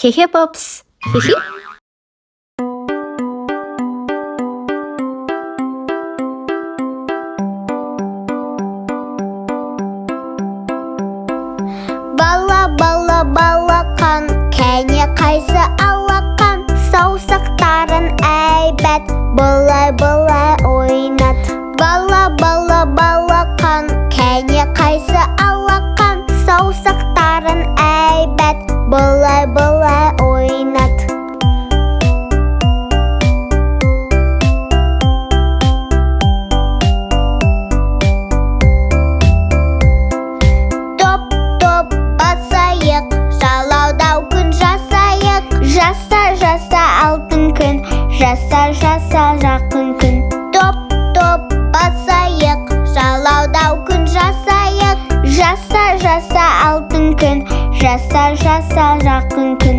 Хе-хе, Попс. Хе-хе. Бала балақан, кәне қайсы алақан, саусақтарын әйбәт былай ойнат. Бала балақан, кәне қайсы алақан, саусақтарын әйбәт былай ойнат. Топ басайық, жалаудау күн жасайық. Жаса алтын күн, жаса жақын күн. Топ басайық, жалаудау күн жасайық. Жаса алтын күн, жаса жақын күн.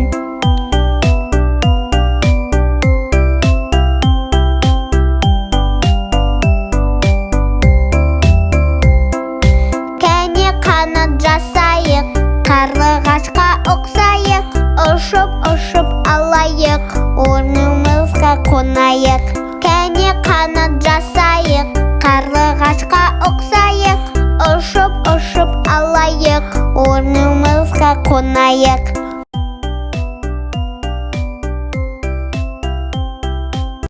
Кәне қанат жасайық, қарлығашқа ұқсайық. Ұшып алайық, орнымызға қонайық. Кәне қанат жасайық, қарлығашқа ұқсайық. Ұшып алайық, орнымызға қонайық.